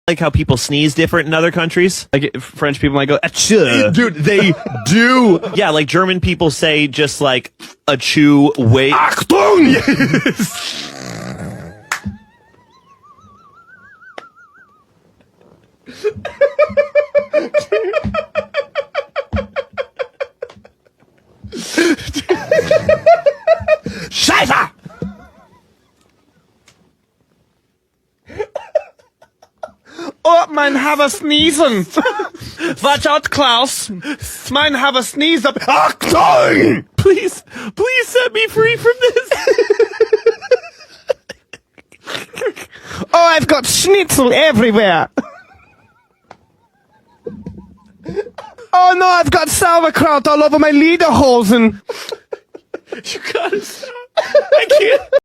Like how people sneeze different in other countries. Like French people might go, achoo. Dude, they do. Yeah, like German people say just like achoo, wait. Achtung! Scheiße! Oh, mein Haver sneezen. Watch out, Klaus. Mein Haver sneeze up. Achtung! Please set me free from this. Oh, I've got schnitzel everywhere. Oh no, I've got sauerkraut all over my lederhosen. You gotta stop. I can't.